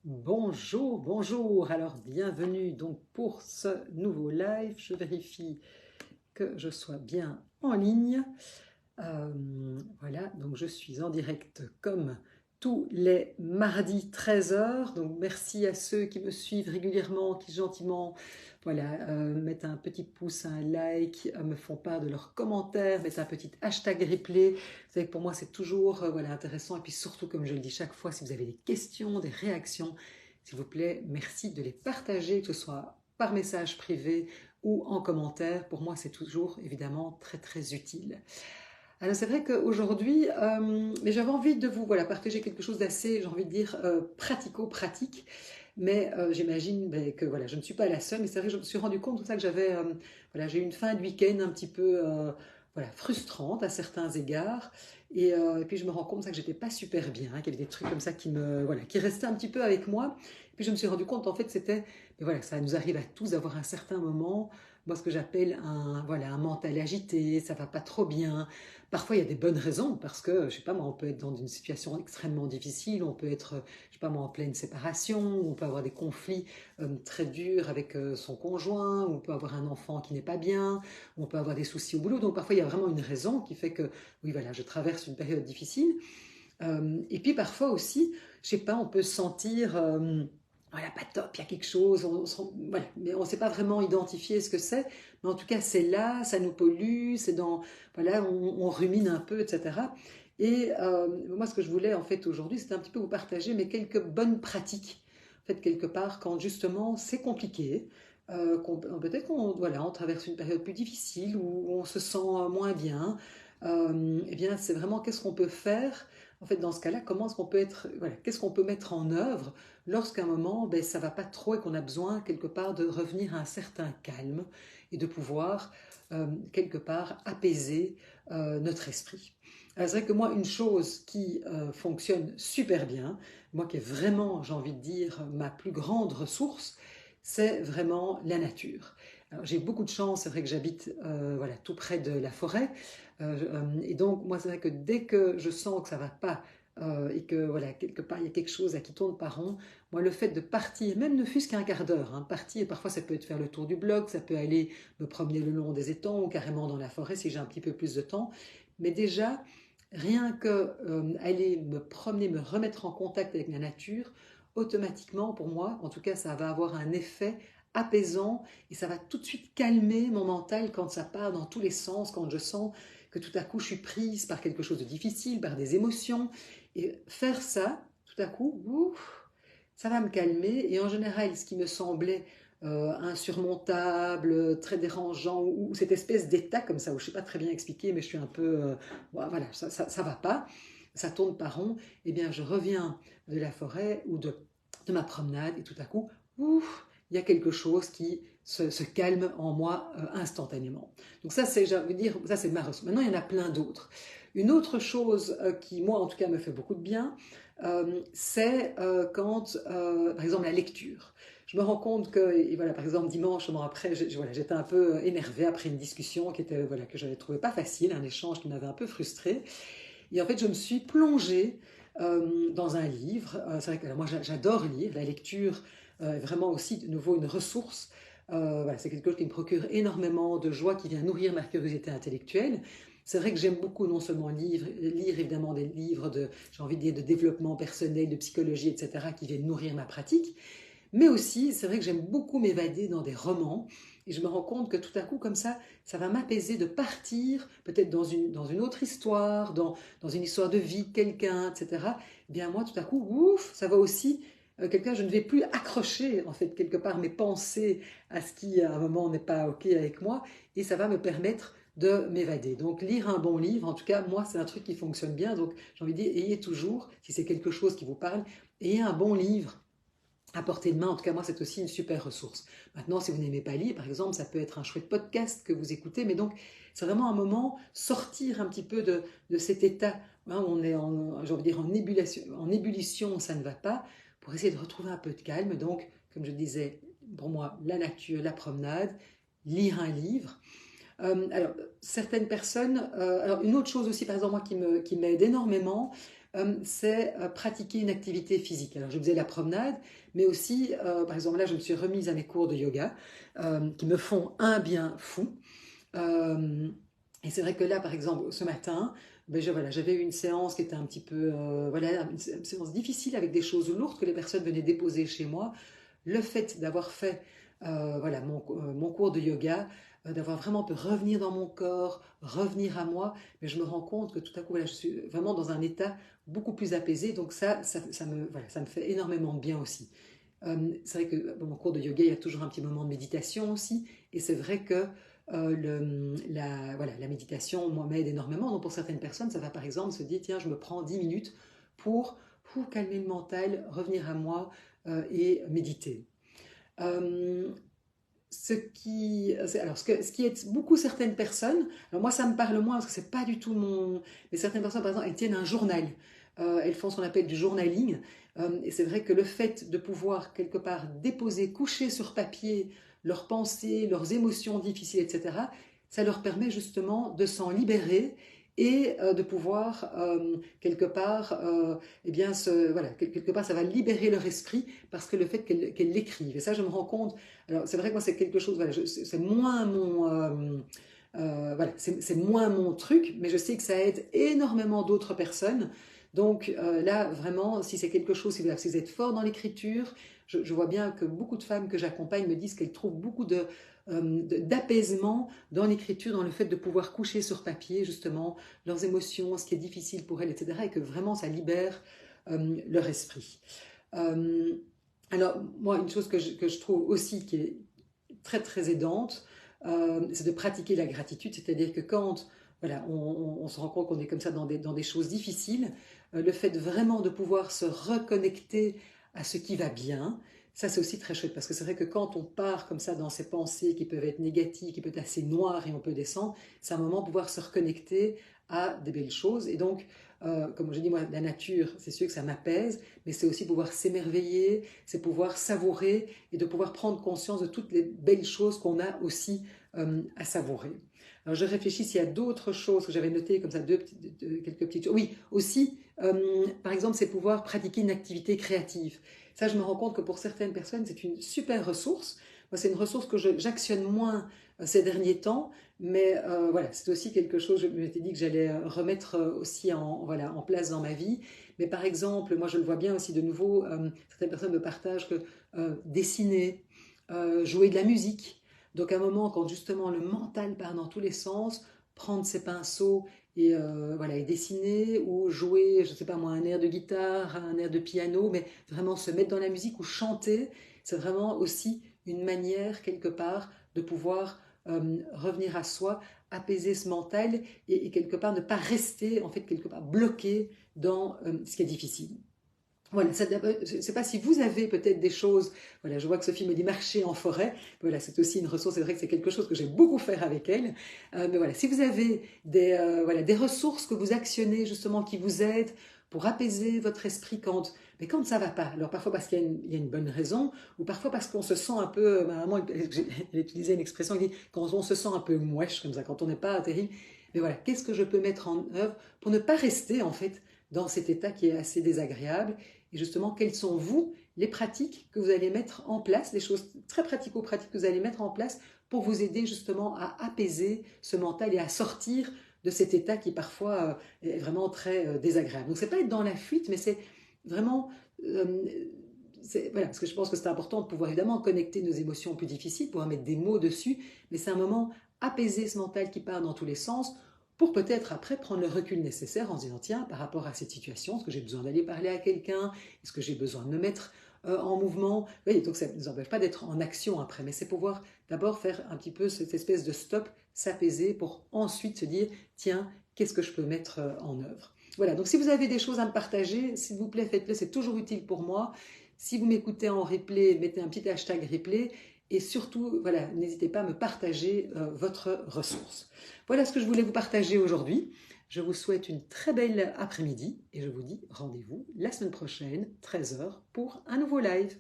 Bonjour, bonjour. Alors, bienvenue donc pour ce nouveau live. Je vérifie que je sois bien en ligne. Voilà, donc je suis en direct comme tous les mardis 13 h. Donc, merci à ceux qui me suivent régulièrement, qui gentiment voilà, mettent un petit pouce, un like, me font part de leurs commentaires, mettent un petit hashtag replay. Vous savez que pour moi, c'est toujours voilà, intéressant. Et puis surtout, comme je le dis chaque fois, si vous avez des questions, des réactions, s'il vous plaît, merci de les partager, que ce soit par message privé ou en commentaire. Pour moi, c'est toujours évidemment très très utile. Alors c'est vrai qu'aujourd'hui, mais j'avais envie de vous voilà, partager quelque chose d'assez, j'ai envie de dire, pratico-pratique. Mais j'imagine ben, que voilà, je ne suis pas la seule. Mais c'est vrai que je me suis rendu compte tout ça que j'avais, voilà, j'ai eu une fin de week-end un petit peu voilà, frustrante à certains égards. Et puis je me rends compte ça, que j'étais pas super bien, qu'il y avait des trucs comme ça voilà, qui restaient un petit peu avec moi. Et puis je me suis rendu compte en fait c'était, mais voilà, ça nous arrive à tous d'avoir un certain moment, moi ce que j'appelle voilà, un mental agité, ça va pas trop bien. Parfois, il y a des bonnes raisons parce que, je sais pas moi, on peut être dans une situation extrêmement difficile, on peut être, je sais pas moi, en pleine séparation, on peut avoir des conflits très durs avec son conjoint, on peut avoir un enfant qui n'est pas bien, on peut avoir des soucis au boulot. Donc parfois, il y a vraiment une raison qui fait que, oui, voilà, je traverse une période difficile. Et puis parfois aussi, je sais pas, on peut se sentir voilà, pas top, il y a quelque chose, voilà, mais on ne sait pas vraiment identifier ce que c'est, mais en tout cas c'est là, ça nous pollue, c'est dans, voilà, on rumine un peu, etc. Et moi ce que je voulais en fait aujourd'hui, c'était un petit peu vous partager mes quelques bonnes pratiques, en fait quelque part quand justement c'est compliqué, peut-être qu'on voilà, on traverse une période plus difficile où on se sent moins bien, eh bien c'est vraiment qu'est-ce qu'on peut faire en fait, dans ce cas-là, comment est-ce qu'on peut être, voilà, qu'est-ce qu'on peut mettre en œuvre lorsqu'à un moment, ben, ça va pas trop et qu'on a besoin quelque part de revenir à un certain calme et de pouvoir quelque part apaiser notre esprit. Alors, c'est vrai que moi, une chose qui fonctionne super bien, moi qui est vraiment, j'ai envie de dire, ma plus grande ressource, c'est vraiment la nature. Alors, j'ai beaucoup de chance, c'est vrai que j'habite voilà, tout près de la forêt, et donc, moi, c'est vrai que dès que je sens que ça ne va pas et que, voilà, quelque part, il y a quelque chose qui tourne par rond, moi, le fait de partir, même ne fût-ce qu'un quart d'heure, partir, parfois ça peut être faire le tour du bloc, ça peut aller me promener le long des étangs ou carrément dans la forêt si j'ai un petit peu plus de temps. Mais déjà, rien que aller me promener, me remettre en contact avec la nature, automatiquement, pour moi, en tout cas, ça va avoir un effet apaisant et ça va tout de suite calmer mon mental quand ça part dans tous les sens, quand je sens que tout à coup je suis prise par quelque chose de difficile, par des émotions. Et faire ça, tout à coup, ouf, ça va me calmer. Et en général, ce qui me semblait insurmontable, très dérangeant, ou cette espèce d'état comme ça, où je ne sais pas très bien expliquer, mais je suis un peu, voilà, ça va pas, ça tourne par rond, et bien je reviens de la forêt ou de ma promenade, et tout à coup, ouf, il y a quelque chose qui se calme en moi instantanément. Donc ça, c'est, j'allais dire, ça c'est ma ressource. Maintenant, il y en a plein d'autres. Une autre chose qui, moi, en tout cas, me fait beaucoup de bien, c'est quand, par exemple, la lecture. Je me rends compte que, et voilà, par exemple, dimanche, après, voilà, j'étais un peu énervée après une discussion qui était, voilà, que j'avais trouvé pas facile, un échange qui m'avait un peu frustrée. Et en fait, je me suis plongée dans un livre. C'est vrai que moi, j'adore lire. La lecture est vraiment aussi, de nouveau, une ressource. Voilà, c'est quelque chose qui me procure énormément de joie, qui vient nourrir ma curiosité intellectuelle. C'est vrai que j'aime beaucoup non seulement lire évidemment des livres de, j'ai envie de dire, de développement personnel, de psychologie, etc., qui viennent nourrir ma pratique, mais aussi, c'est vrai que j'aime beaucoup m'évader dans des romans. Et je me rends compte que tout à coup, comme ça va m'apaiser de partir, peut-être dans une autre histoire, dans une histoire de vie de quelqu'un, etc. Eh bien, moi, tout à coup, ouf, ça va aussi, quelqu'un, je ne vais plus accrocher, en fait, quelque part, mes pensées à ce qui, à un moment, n'est pas OK avec moi. Et ça va me permettre de m'évader. Donc, lire un bon livre, en tout cas, moi, c'est un truc qui fonctionne bien. Donc, j'ai envie de dire, ayez toujours, si c'est quelque chose qui vous parle, ayez un bon livre à portée de main. En tout cas, moi, c'est aussi une super ressource. Maintenant, si vous n'aimez pas lire, par exemple, ça peut être un chouette podcast que vous écoutez, mais donc, c'est vraiment un moment, sortir un petit peu de cet état où on est j'ai envie de dire, en ébullition, ça ne va pas, pour essayer de retrouver un peu de calme. Donc, comme je le disais, pour moi, la nature, la promenade, lire un livre. Alors, certaines personnes, alors une autre chose aussi, par exemple, moi, qui m'aide énormément, c'est pratiquer une activité physique. Alors je faisais la promenade, mais aussi, par exemple là je me suis remise à mes cours de yoga qui me font un bien fou. Euh, et c'est vrai que là, par exemple, ce matin, ben voilà, j'avais eu une séance qui était un petit peu, voilà, une séance difficile avec des choses lourdes que les personnes venaient déposer chez moi. Le fait d'avoir fait voilà, mon cours de yoga, d'avoir vraiment pu revenir dans mon corps, revenir à moi, mais je me rends compte que tout à coup, voilà, je suis vraiment dans un état beaucoup plus apaisé, donc voilà, ça me fait énormément de bien aussi. C'est vrai que dans mon cours de yoga, il y a toujours un petit moment de méditation aussi, et c'est vrai que voilà, la méditation, moi, m'aide énormément. Donc pour certaines personnes, ça va par exemple se dire, tiens, je me prends 10 minutes pour calmer le mental, revenir à moi et méditer. Euh, ce qui aide beaucoup certaines personnes, alors moi ça me parle moins parce que c'est pas du tout mon. Mais certaines personnes, par exemple, elles tiennent un journal. Elles font ce qu'on appelle du journaling. Et c'est vrai que le fait de pouvoir quelque part déposer, coucher sur papier leurs pensées, leurs émotions difficiles, etc., ça leur permet justement de s'en libérer et de pouvoir quelque part, eh bien, voilà, quelque part, ça va libérer leur esprit parce que le fait qu'elles l'écrivent. Et ça, je me rends compte. Alors, c'est vrai que moi, c'est quelque chose, voilà, c'est moins mon, voilà, c'est moins mon truc, mais je sais que ça aide énormément d'autres personnes. Donc là, vraiment, si c'est quelque chose, si vous êtes fort dans l'écriture, je vois bien que beaucoup de femmes que j'accompagne me disent qu'elles trouvent beaucoup d'apaisement dans l'écriture, dans le fait de pouvoir coucher sur papier justement leurs émotions, ce qui est difficile pour elles, etc. Et que vraiment ça libère leur esprit. Euh, alors moi, une chose que je trouve aussi qui est très très aidante, c'est de pratiquer la gratitude, c'est-à-dire que quand voilà, on se rend compte qu'on est comme ça dans des choses difficiles, le fait vraiment de pouvoir se reconnecter à ce qui va bien, ça c'est aussi très chouette parce que c'est vrai que quand on part comme ça dans ces pensées qui peuvent être négatives, qui peuvent être assez noires et on peut descendre, c'est un moment de pouvoir se reconnecter à des belles choses. Et donc, comme je dis, moi, la nature, c'est sûr que ça m'apaise, mais c'est aussi pouvoir s'émerveiller, c'est pouvoir savourer et de pouvoir prendre conscience de toutes les belles choses qu'on a aussi à savourer. Alors je réfléchis s'il y a d'autres choses que j'avais notées comme ça, quelques petites choses. Oui, aussi, par exemple, c'est pouvoir pratiquer une activité créative. Ça, je me rends compte que pour certaines personnes, c'est une super ressource. Moi, c'est une ressource que j'actionne moins ces derniers temps, mais voilà, c'est aussi quelque chose, je m'étais dit que j'allais remettre aussi voilà, en place dans ma vie. Mais par exemple, moi je le vois bien aussi de nouveau, certaines personnes me partagent que dessiner, jouer de la musique. Donc à un moment, quand justement le mental part dans tous les sens, prendre ses pinceaux et, voilà, et dessiner ou jouer, je ne sais pas moi, un air de guitare, un air de piano, mais vraiment se mettre dans la musique ou chanter, c'est vraiment aussi une manière quelque part de pouvoir revenir à soi, apaiser ce mental et quelque part ne pas rester en fait quelque part bloqué dans ce qui est difficile. Voilà, je ne sais pas si vous avez peut-être des choses. Voilà, je vois que Sophie me dit marcher en forêt. Voilà, c'est aussi une ressource. C'est vrai que c'est quelque chose que j'aime beaucoup faire avec elle. Mais voilà, si vous avez voilà, des ressources que vous actionnez justement qui vous aident pour apaiser votre esprit quand ça va pas. Alors parfois parce qu'il y a une bonne raison, ou parfois parce qu'on se sent un peu. Ma maman, elle utilisait une expression qui dit quand on se sent un peu mouèche comme ça, quand on n'est pas terrible. Mais voilà, qu'est-ce que je peux mettre en œuvre pour ne pas rester en fait dans cet état qui est assez désagréable et justement, quelles sont, vous, les pratiques que vous allez mettre en place, les choses très pratico-pratiques que vous allez mettre en place pour vous aider justement à apaiser ce mental et à sortir de cet état qui parfois est vraiment très désagréable. Donc, c'est pas être dans la fuite, mais c'est vraiment... Euh, voilà, parce que je pense que c'est important de pouvoir évidemment connecter nos émotions plus difficiles, pouvoir mettre des mots dessus, mais c'est un moment apaiser ce mental qui part dans tous les sens pour peut-être après prendre le recul nécessaire en se disant tiens, par rapport à cette situation, est-ce que j'ai besoin d'aller parler à quelqu'un? Est-ce que j'ai besoin de me mettre en mouvement? Oui, donc ça ne nous empêche pas d'être en action après, mais c'est pouvoir d'abord faire un petit peu cette espèce de stop, s'apaiser pour ensuite se dire tiens, qu'est-ce que je peux mettre en œuvre? Voilà, donc si vous avez des choses à me partager, s'il vous plaît, faites-le, c'est toujours utile pour moi. Si vous m'écoutez en replay, mettez un petit hashtag replay et surtout, voilà, n'hésitez pas à me partager votre ressource. Voilà ce que je voulais vous partager aujourd'hui. Je vous souhaite une très belle après-midi et je vous dis rendez-vous la semaine prochaine, 13h, pour un nouveau live.